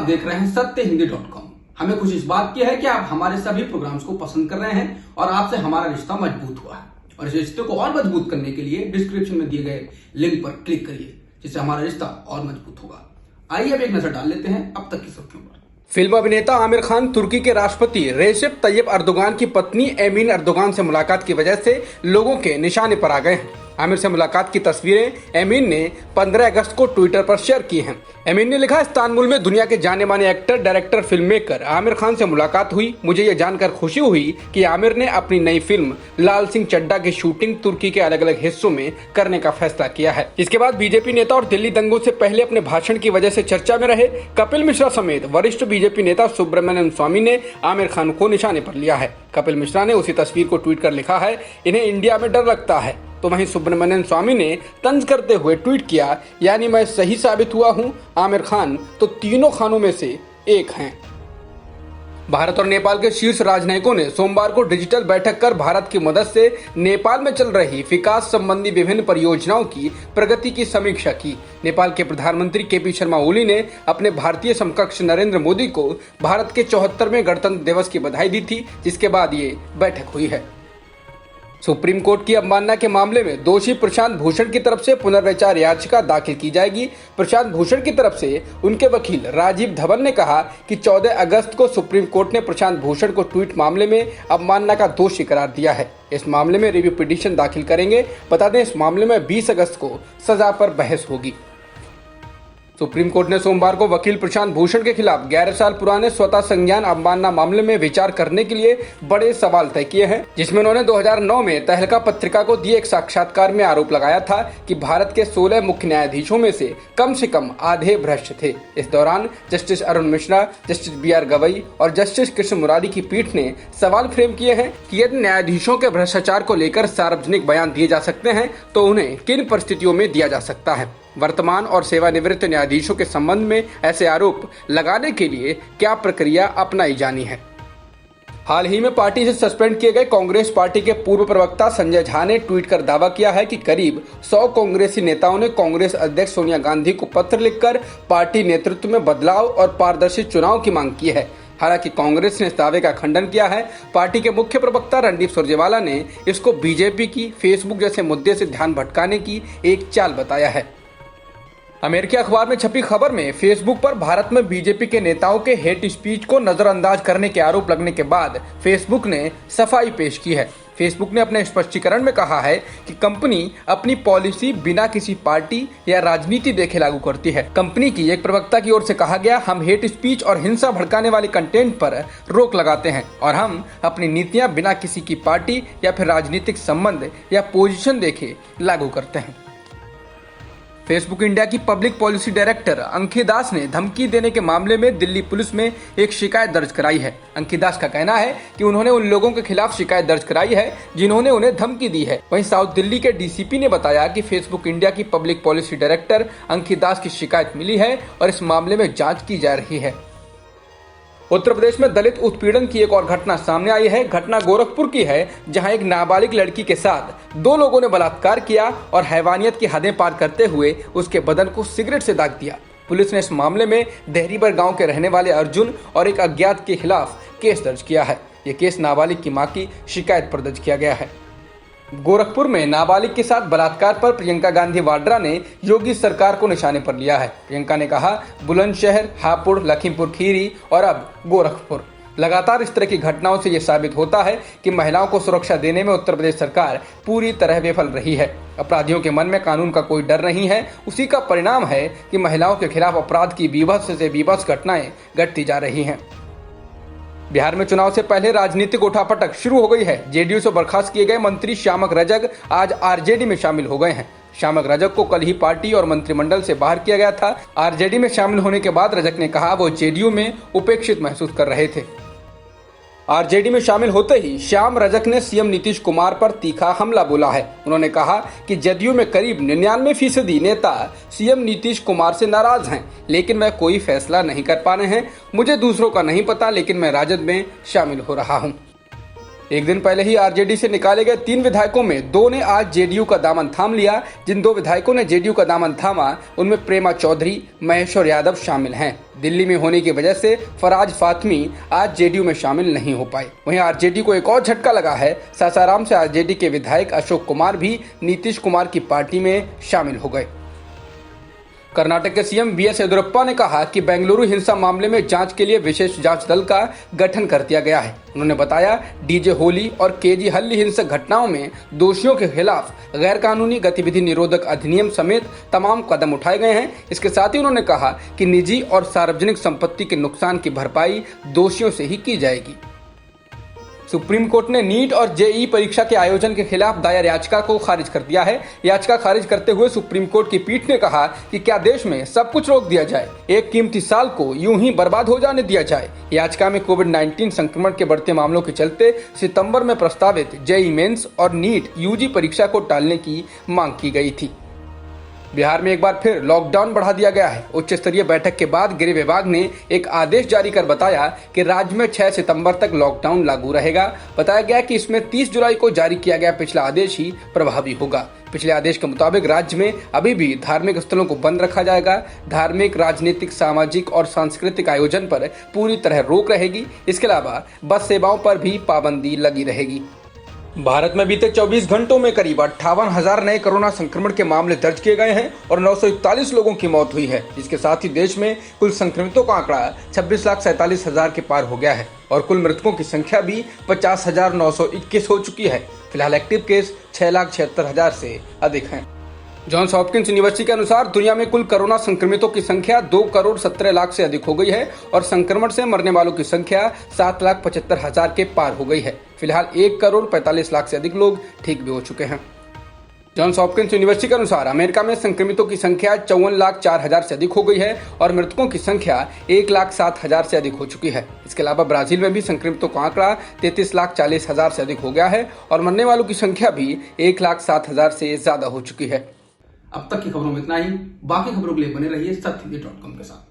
आप देख रहे हैं सत्यहिंदी.com। हमें खुशी इस बात की है कि आप हमारे सभी प्रोग्राम्स को पसंद कर रहे हैं और आपसे हमारा रिश्ता मजबूत हुआ है। और इस रिश्ते को और मजबूत करने के लिए डिस्क्रिप्शन में दिए गए लिंक पर क्लिक करिए, जिससे हमारा रिश्ता और मजबूत होगा। आइए अब एक नजर डाल लेते हैं अब तक की सुर्खियों पर। फिल्म अभिनेता आमिर खान तुर्की के राष्ट्रपति रेसिप तैयब अर्दोगान की पत्नी एमीन अर्दोगान से मुलाकात की वजह से लोगों के निशाने पर आ गए हैं। आमिर से मुलाकात की तस्वीरें एमीन ने 15 अगस्त को ट्विटर पर शेयर की हैं। एमीन ने लिखा, इस्तांबुल में दुनिया के जाने माने actor, director, film maker Aamir Khan से मुलाकात हुई। मुझे ये जानकर खुशी हुई कि आमिर ने अपनी नई फिल्म लाल सिंह चड्ढा की शूटिंग तुर्की के अलग अलग हिस्सों में करने का फैसला किया है। इसके बाद बीजेपी नेता और दिल्ली दंगों से पहले अपने भाषण की वजह से चर्चा में रहे कपिल मिश्रा समेत वरिष्ठ बीजेपी नेता सुब्रमण्यम स्वामी ने आमिर खान को निशाने पर लिया है। कपिल मिश्रा ने उसी तस्वीर को ट्वीट कर लिखा है, इन्हें इंडिया में डर लगता है। तो वहीं सुब्रमण्यम स्वामी ने तंज करते हुए ट्वीट किया, यानी मैं सही साबित हुआ हूं, आमिर खान तो तीनों खानों में से एक हैं। भारत और नेपाल के शीर्ष राजनयिकों ने सोमवार को डिजिटल बैठक कर भारत की मदद से नेपाल में चल रही विकास संबंधी विभिन्न परियोजनाओं की प्रगति की समीक्षा की। नेपाल के प्रधानमंत्री केपी शर्मा ओली ने अपने भारतीय समकक्ष नरेंद्र मोदी को भारत के 74वें गणतंत्र दिवस की बधाई दी थी, जिसके बाद ये बैठक हुई है। सुप्रीम कोर्ट की अवमानना के मामले में दोषी प्रशांत भूषण की तरफ से पुनर्विचार याचिका दाखिल की जाएगी। प्रशांत भूषण की तरफ से उनके वकील राजीव धवन ने कहा कि 14 अगस्त को सुप्रीम कोर्ट ने प्रशांत भूषण को ट्वीट मामले में अवमानना का दोषी करार दिया है। इस मामले में रिव्यू पिटीशन दाखिल करेंगे। बता दें, इस मामले में 20 अगस्त को सजा पर बहस होगी। सुप्रीम कोर्ट ने सोमवार को वकील प्रशांत भूषण के खिलाफ 11 साल पुराने स्वतः संज्ञान अवमानना मामले में विचार करने के लिए बड़े सवाल तय किए हैं, जिसमें उन्होंने 2009 में तहलका पत्रिका को दिए एक साक्षात्कार में आरोप लगाया था कि भारत के 16 मुख्य न्यायाधीशों में से कम आधे भ्रष्ट थे। इस दौरान justice Arun Mishra, justice BR Gavai और जस्टिस कृष्ण मुरारी की पीठ ने सवाल फ्रेम किए हैं कि यदि न्यायाधीशों के भ्रष्टाचार को लेकर सार्वजनिक बयान दिए जा सकते हैं तो उन्हें किन परिस्थितियों में दिया जा सकता है। वर्तमान और सेवानिवृत्त न्यायाधीशों के संबंध में ऐसे आरोप लगाने के लिए क्या प्रक्रिया अपनाई जानी है। हाल ही में पार्टी से सस्पेंड किए गए कांग्रेस पार्टी के पूर्व प्रवक्ता संजय झा ने ट्वीट कर दावा किया है कि करीब 100 कांग्रेसी नेताओं ने कांग्रेस अध्यक्ष सोनिया गांधी को पत्र लिखकर पार्टी नेतृत्व में बदलाव और पारदर्शी चुनाव की मांग की है। हालांकि कांग्रेस ने इस दावे का खंडन किया है। पार्टी के मुख्य प्रवक्ता रणदीप सुरजेवाला ने इसको बीजेपी की फेसबुक जैसे मुद्दे से ध्यान भटकाने की एक चाल बताया है। अमेरिकी अखबार में छपी खबर में फेसबुक पर भारत में बीजेपी के नेताओं के हेट स्पीच को नजरअंदाज करने के आरोप लगने के बाद फेसबुक ने सफाई पेश की है। फेसबुक ने अपने स्पष्टीकरण में कहा है कि कंपनी अपनी पॉलिसी बिना किसी पार्टी या राजनीति देखे लागू करती है। कंपनी की एक प्रवक्ता की ओर से कहा गया, हम हेट स्पीच और हिंसा भड़काने वाले कंटेंट पर रोक लगाते हैं और हम अपनी नीतियां बिना किसी की पार्टी या फिर राजनीतिक संबंध या पोजीशन देखे लागू करते हैं। फेसबुक इंडिया की पब्लिक पॉलिसी डायरेक्टर अंकी दास ने धमकी देने के मामले में दिल्ली पुलिस में एक शिकायत दर्ज कराई है। अंकी दास का कहना है कि उन्होंने उन लोगों के खिलाफ शिकायत दर्ज कराई है जिन्होंने उन्हें धमकी दी है। वहीं साउथ दिल्ली के DCP ने बताया कि फेसबुक इंडिया की पब्लिक पॉलिसी डायरेक्टर अंकी दास की शिकायत मिली है और इस मामले में जाँच की जा रही है। उत्तर प्रदेश में दलित उत्पीड़न की एक और घटना सामने आई है। घटना गोरखपुर की है, जहां एक नाबालिग लड़की के साथ 2 लोगों ने बलात्कार किया और हैवानियत की हदें पार करते हुए उसके बदन को सिगरेट से दाग दिया। पुलिस ने इस मामले में देहरीबर गांव के रहने वाले अर्जुन और एक अज्ञात के खिलाफ केस दर्ज किया है। ये केस नाबालिग की मां की शिकायत पर दर्ज किया गया है। गोरखपुर में नाबालिग के साथ बलात्कार पर प्रियंका गांधी वाड्रा ने योगी सरकार को निशाने पर लिया है। प्रियंका ने कहा, बुलंदशहर, हापुड़, लखीमपुर खीरी और अब गोरखपुर। लगातार इस तरह की घटनाओं से ये साबित होता है कि महिलाओं को सुरक्षा देने में उत्तर प्रदेश सरकार पूरी तरह विफल रही है। अपराधियों के मन में कानून का कोई डर नहीं है। उसी का परिणाम है कि महिलाओं के खिलाफ अपराध की बीभत्स से बीभत्स घटनाएं घटती जा रही हैं। बिहार में चुनाव से पहले राजनीतिक उठापटक शुरू हो गई है। जेडीयू से बर्खास्त किए गए मंत्री श्यामक रजक आज आरजेडी में शामिल हो गए हैं। श्यामक रजक को कल ही पार्टी और मंत्रिमंडल से बाहर किया गया था। आरजेडी में शामिल होने के बाद रजक ने कहा वो जेडीयू में उपेक्षित महसूस कर रहे थे। आरजेडी में शामिल होते ही श्याम रजक ने सीएम नीतीश कुमार पर तीखा हमला बोला है। उन्होंने कहा कि जदयू में करीब 99% नेता सीएम नीतीश कुमार से नाराज हैं, लेकिन वह कोई फैसला नहीं कर पा रहे हैं। मुझे दूसरों का नहीं पता, लेकिन मैं राजद में शामिल हो रहा हूं। एक दिन पहले ही आरजेडी से निकाले गए 3 विधायकों में 2 ने आज जेडीयू का दामन थाम लिया। जिन 2 विधायकों ने जेडीयू का दामन थामा उनमें प्रेमा चौधरी, महेश्वर यादव शामिल हैं। दिल्ली में होने की वजह से फराज फातमी आज जेडीयू में शामिल नहीं हो पाए। वहीं आरजेडी को एक और झटका लगा है। सासाराम से आरजेडी के विधायक अशोक कुमार भी नीतीश कुमार की पार्टी में शामिल हो गए। कर्नाटक के सीएम बीएस येदियुरप्पा ने कहा कि बेंगलुरु हिंसा मामले में जांच के लिए विशेष जांच दल का गठन कर दिया गया है। उन्होंने बताया डीजे होली और केजी हल्ली हिंसक घटनाओं में दोषियों के खिलाफ गैर कानूनी गतिविधि निरोधक अधिनियम समेत तमाम कदम उठाए गए हैं। इसके साथ ही उन्होंने कहा कि निजी और सार्वजनिक संपत्ति के नुकसान की भरपाई दोषियों से ही की जाएगी। सुप्रीम कोर्ट ने नीट और जेईई परीक्षा के आयोजन के खिलाफ दायर याचिका को खारिज कर दिया है। याचिका खारिज करते हुए सुप्रीम कोर्ट की पीठ ने कहा कि क्या देश में सब कुछ रोक दिया जाए, एक कीमती साल को यूं ही बर्बाद हो जाने दिया जाए। याचिका में कोविड-19 संक्रमण के बढ़ते मामलों के चलते सितंबर में प्रस्तावित जेईई मेंस और नीट यूजी परीक्षा को टालने की मांग की गई थी। बिहार में एक बार फिर लॉकडाउन बढ़ा दिया गया है। उच्च स्तरीय बैठक के बाद गृह विभाग ने एक आदेश जारी कर बताया कि राज्य में 6 सितंबर तक लॉकडाउन लागू रहेगा। बताया गया कि इसमें 30 जुलाई को जारी किया गया पिछला आदेश ही प्रभावी होगा। पिछले आदेश के मुताबिक राज्य में अभी भी धार्मिक स्थलों को बंद रखा जाएगा। धार्मिक, राजनीतिक, सामाजिक और सांस्कृतिक आयोजन पर पूरी तरह रोक रहेगी। इसके अलावा बस सेवाओं पर भी पाबंदी लगी रहेगी। भारत में बीते 24 घंटों में करीब 58,000 नए कोरोना संक्रमण के मामले दर्ज किए गए हैं और 941 लोगों की मौत हुई है। इसके साथ ही देश में कुल संक्रमितों का आंकड़ा 26,47,000 के पार हो गया है और कुल मृतकों की संख्या भी 50,921 हो चुकी है। फिलहाल एक्टिव केस 6,76,000 से अधिक हैं। जॉन्स हॉपकिंस यूनिवर्सिटी के अनुसार दुनिया में कुल कोरोना संक्रमितों की संख्या 2,17,00,000 से अधिक हो गई है और संक्रमण से मरने वालों की संख्या 7,75,000 के पार हो गई है। फिलहाल 1,45,00,000 से अधिक लोग ठीक भी हो चुके हैं। जॉन्स हॉपकिंस यूनिवर्सिटी के अनुसार अमेरिका में संक्रमितों की संख्या 54,04,000 से अधिक हो गई है और मृतकों की संख्या 1,07,000 से अधिक हो चुकी है। इसके अलावा ब्राजील में भी संक्रमितों का आंकड़ा 33,40,000 से अधिक हो गया है और मरने वालों की संख्या भी 1,07,000 से ज्यादा हो चुकी है। अब तक की खबरों में इतना ही। बाकी खबरों के लिए बने रहिए सत्यवेद.com के साथ।